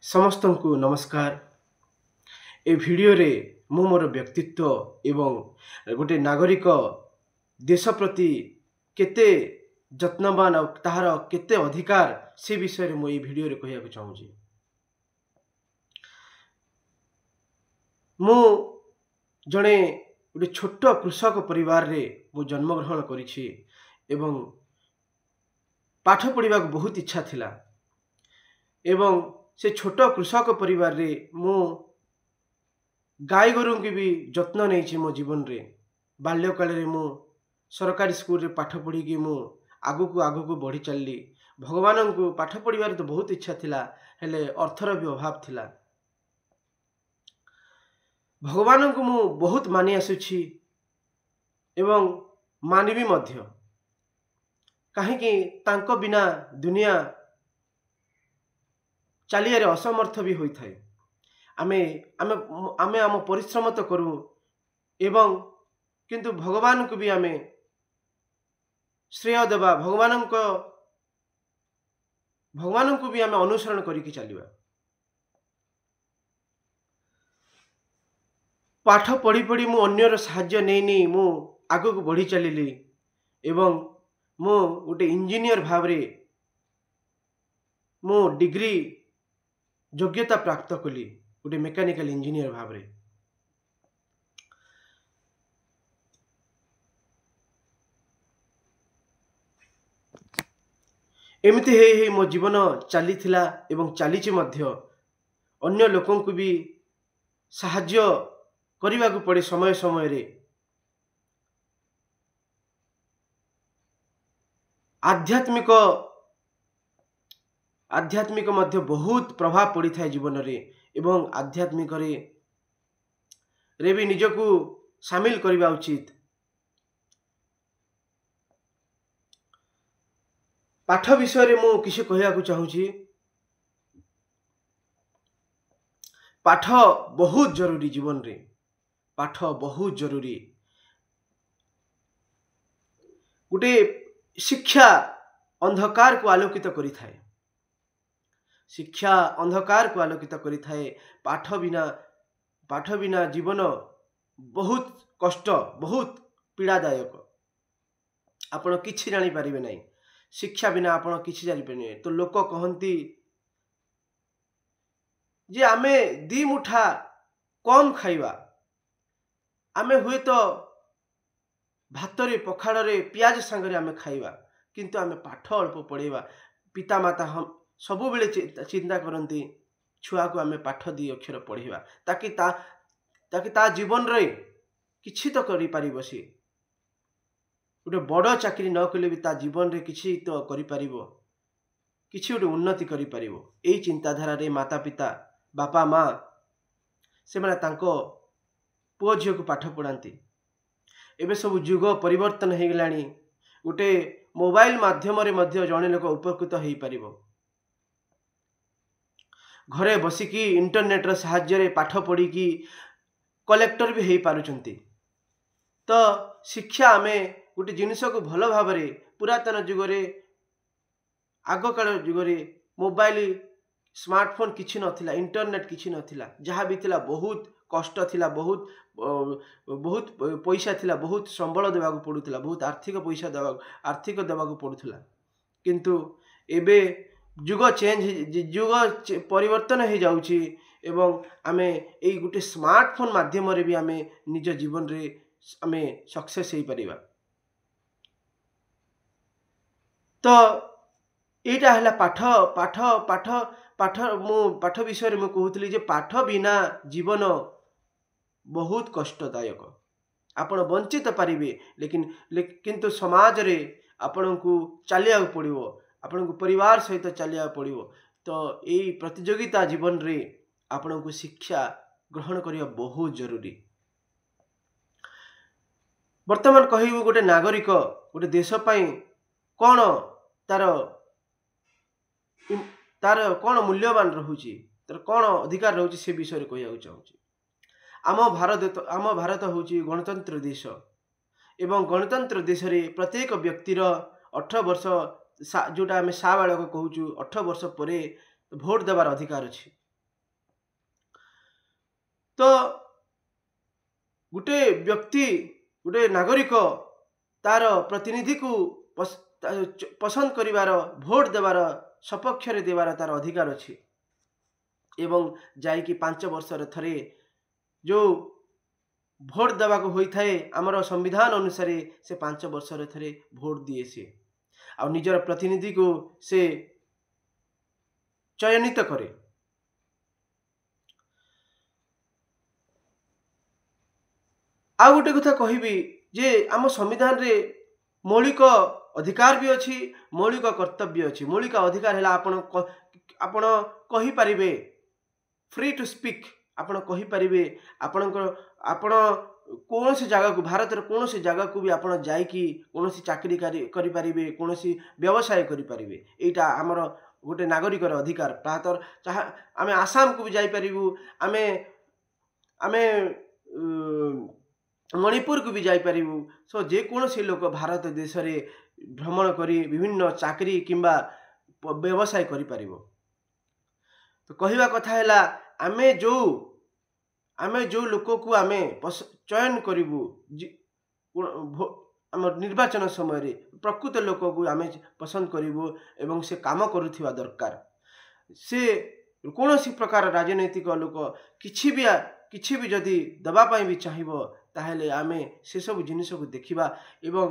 समस्त को नमस्कार। ए भिडियो रे मु मोर व्यक्तित्व एवं गोटे नागरिक देश प्रति केते जत्नवान और ताहार केते अधिकार से विषय रे मु ए भिडियो रे कहिया चाहूँगी। मु जड़े गोटे छोट कृषक परिवार रे मु जन्मग्रहण करिछि एवं पाठ पढ़ा बहुत इच्छा थिला एवं से छोट कृषक परिवार रे मु गाय गोरु की भी जत्न नहीं मो जीवन रे। बाल्यकाल रे मु सरकारी स्कूल रे पाठ पढ़ी कि मु आगु को बढ़ी चलली। भगवान को पाठ पढ़ार तो बहुत इच्छा थिला हेले अर्थर भी अभाव थिला। भगवान को मु बहुत मानि आसुछि एवं मानिबी मध्य, कहीं तांको बिना दुनिया चलिए असमर्थ भी होता है। आमे आमे आमे आम परिश्रम तो करूँ एवं किंतु भगवान को भी आमे श्रेय देवा, भगवान को भी आमे अनुसरण करिकी चलिबा। पाठ पढ़ी पढ़ी मु अन्यर साहाय्य नहीं मु आगु को बढ़ी चलिली एवं मु गोटे इंजीनियर भाव रे मु डिग्री योग्यता प्राप्त कली गोटे मेकानिकल इंजीनियर भाव रे। एमती हे मो जीवन चली थिला एवं चलीछि मध्य। अन्य लोकों को भी साहाय्य करने को पड़े समय समय रे। आध्यात्मिक मध्य बहुत प्रभाव पड़ी था जीवन रे एवं आध्यात्मिक रे भी निजको शामिल करबा उचित। पाठ विषय रे मु किसी कहया को चाहूँगी। पाठ बहुत जरूरी जीवन रे, पाठ बहुत जरूरी। गोटे शिक्षा अंधकार को आलोकित करी थाए, शिक्षा अंधकार को आलोकित करी थाए। पाठ बिना जीवन बहुत कष्ट, बहुत पीड़ादायक। आपण किछि जानि परिबे नहीं, शिक्षा बिना आपण किछि जानि परिबे नहीं। तो लोक कहंती जे आमे दी मुठा कम खाइबा, आमे हुए तो भात रे पखाड़ रे पियाज संगे आमे खाइबा, किंतु आमे पाठ अल्प पढ़ेबा। पिता माता हम सबु बेले चिंता करती छुआ को आमे पाठ दी अक्षर पढ़ेबा ताकि ता जीवन रे किछि तो करि परिबो। सी गोटे बड़ चाकरी न कले भी ता जीवन रे किछि तो करि परिबो, किछि गोटे उन्नति करि परिबो। एई चिंताधारा रे माता पिता बापा माँ से माने तांको पुओ झियो को पाठ पढ़ाती। एबे सब जुग परिवर्तन हो गलानी। गोटे मोबाइल माध्यम रे मध्य जने लोक उपकृत हो पारिबो। घरे बसिकी इंटरनेट रो सहाय्य रे पाठ पढ़ी की कलेक्टर भी हो पारुचंती। तो शिक्षा आमे गोटे जिनिस को भल भाव रे पुरातन जुग रे आग काल जुग रे मोबाइल स्मार्टफोन किछि नथिला, इंटरनेट किछि नथिला। जहाँ भी थिला बहुत कष्ट थिला, बहुत पैसा थिला, बहुत संबल देवा पड़ुथिला, बहुत आर्थिक पैसा देवा पड़ुथिला। किंतु एबे जुग परिवर्तन हो जाउछि एवं आमे एई गुटे स्मार्टफोन माध्यम रे भी आमे निज जीवन रे आमे सक्सेस हो परिबा। तो एटा हला पाठ पाठ पाठ पाठ पाठ विषय में कहूली जे पाठ बिना जीवन बहुत कष्टदायक। आपण बंचित पारिबे किंतु समाज रे आपण को चलिया पड़िबो, आपण को परिवार सहित चलिया पड़िबो। तो यही प्रतियोगिता जीवन रे आपण को शिक्षा ग्रहण करिया बहुत जरूरी। वर्तमान कहबो गोटे नागरिक गोटे देश पई कौन तार कौन मूल्यवान रहुची, तार कौन अधिकार रहुची से विषय कहया चाहूँगी। आम भारत होची गणतंत्र देश एवं गणतंत्र देश रे प्रत्येक व्यक्तिर 18 वर्ष जोटा आम साबालक कहूँ 18 वर्ष पर भोट देवार अधिकार अच्छी। तो गोटे व्यक्ति गोटे नागरिक तार प्रतिनिधि को पसंद करिवार भोट देवार सपक्ष रे देवार तार अधिकार अछि एवं जाई कि 5 वर्ष रे थरे जो भोट देवा को होई थाए हमर संविधान अनुसार से 5 वर्ष रे थरे भोट दिए से आ निजर प्रतिनिधि को से चयनित करे। आ गोटे कथा कहबी जे आम संविधान रे मौलिक अधिकार भी अच्छी मौलिक कर्तव्य अच्छी। मौलिक अधिकार है आपण कही पारिबे फ्री टू स्पीक आपण कही पारिबे आपण कौन सी जगह को भारत रे कौन सी जगह को भी आपण जाई कि कौन सी चाकरी करि पारिबे कौन सी व्यवसाय करि पारिबे एटा हमर गोटे नागरिक अधिकार। प्रातर चाहे आमे आसाम को भी जाई पारिबू आमे आमे मणिपुर को भी जाई पारिबू। सो जे कौन सी लोक भारत देश रे भ्रमण करी विभिन्न चाकरी किंबा व्यवसाय करि पारिबो। तो कहवा कथा है आमे जो लोक को आमे चयन करिबू आम निर्वाचन समय रे प्रकृत लोक को आमे पसंद करिबू एवं से काम करुथिबा दरकार। से कौन सी प्रकार राजनैतिक लोक किछि भी जदि दबा पाई भी चाहिबो ताहेले आमे से सब जिनिस को देखिबा एवं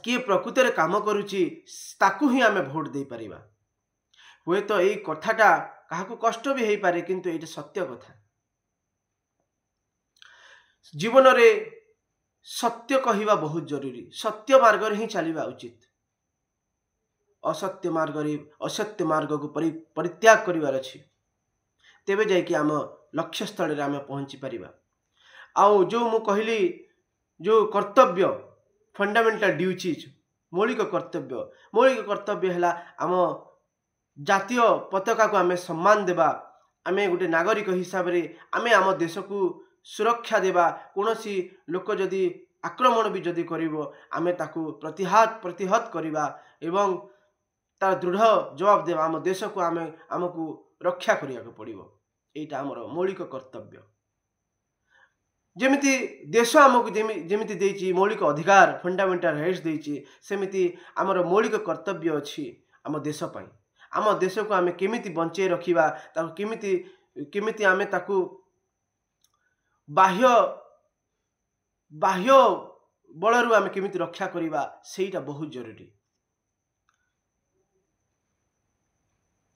किए प्रकृत रे काम करुची ताकू ही आमे भोट दे परिबा। हुए तो यही कथाटा काहाकू कष्ट भी हो पारे किंतु ये सत्य कथा। जीवन रे सत्य कहवा बहुत जरूरी। सत्य मार्ग रे ही चलिबा उचित। असत्य मार्ग को परित्याग करिवार अछि तेबे जाय कि आम लक्ष्य स्थल रे आमे पहुंची परिबा। आउ जो मु कहली जो कर्तव्य फंडामेंटल ड्यूटीज मौलिक कर्तव्य है आम जातीय पताका को आमे सम्मान देबा। आमे गोटे नागरिक हिसाब रे आमे आम देश को सुरक्षा देबा। कोनोसी लोक जदि आक्रमण भी जदि करिवो आमे ताकू प्रतिहत करिबा एवं तार दृढ़ जवाब देबा। आम देश को आमको रक्षा करिया को पड़िबो। एटा हमर मौलिक कर्तव्य। जेमिति देश आमको जेमिति देछि मौलिक अधिकार फंडामेंटल राइट्स देछि सेमिति हमर मौलिक कर्तव्य अछि आम देश पई। आम देश को आमे केमिति बंचे रखिबा ताकू केमिति आमे ताकू बाह्य बलरू आमे केमिति रक्षा करिबा सेटा बहुत जरूरी।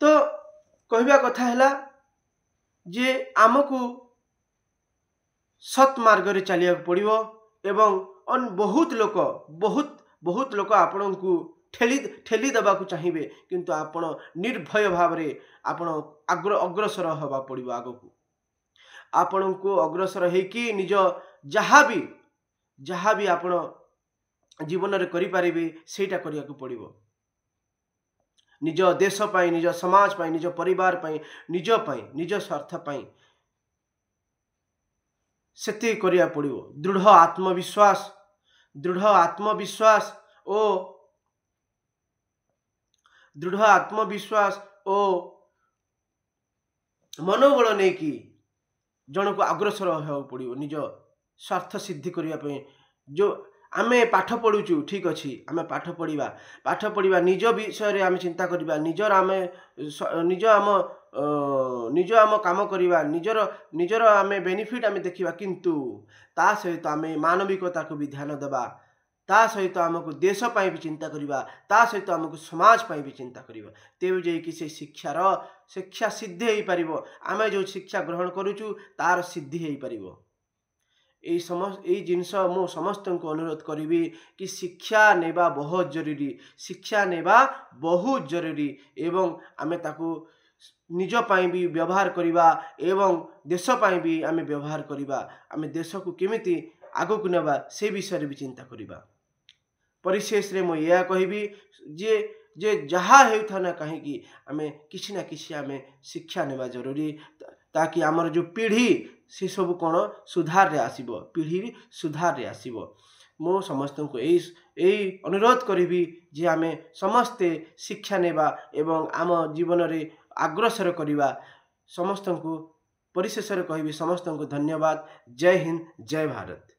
तो कहवा कथा है जे आमको सत मार्ग रे चलिया पड़िबो एवं बहुत लोक आपण को ठेली दबा को चाहिए किंतु आपण निर्भय भाव रे आपण अग्रसर हवा पड़िबो। आगो को आपण को अग्रसर है कि निज जहाँ भी आपण जीवन रे करि पारिबे सेटा करिया को पड़िबो। निज देश पाई निज समाज पाई निज परिवार पाई निज स्वार्थ पाई सेति करिया पड़िबो। दृढ़ आत्मविश्वास ओ मनोबल नहीं कि जन को अग्रसर हो पड़िबो निज स्वार्थ सिद्धि करिया पे। जो आमे पाठ पढ़ुचु ठीक अच्छी आमे पाठ पढ़िबा निज विषय रे आमे चिंता करिबा निज आम काम करिबा निजर आमे बेनिफिट आमे देखिबा किंतु ता सहित आमे मानविकता को भी ध्यान देबा। ता सहित आमको देश पाई भी चिंता करिबा ता सहित आमको समाज पाई भी चिंता करिबा। तेउ जे कि से शिक्षा सिद्धि हो पारिबो। आमे जो शिक्षा ग्रहण करूचु तार सिद्धि हो पारिबो। यही जिनस मु समस्त को अनुरोध करी कि शिक्षा नेबा बहुत जरूरी एवं आमे ताकू निज पाई भी व्यवहार करिबा एवं देश पाई भी आमे व्यवहार करिबा। आमे देश को केमिति आगो को नेबा से विषय रे भी चिंता करिबा। परिशेष रे मु या कहबी जे जहाँ हेउथा ना कहीं कि आमे किछि ना किछि आमे शिक्षा नेबा जरूरी ताकि आमर जो पीढ़ी से सब कौन सुधार रे आसीबो पीढ़ी सुधार रे आसीबो। मो समस्त को यही अनुरोध करी जे आमे समस्ते शिक्षा नेबा एवं आम जीवन रे अग्रसर करिबा। समस्त को परिशेष कहबी समस्त को धन्यवाद। जय हिंद, जय भारत।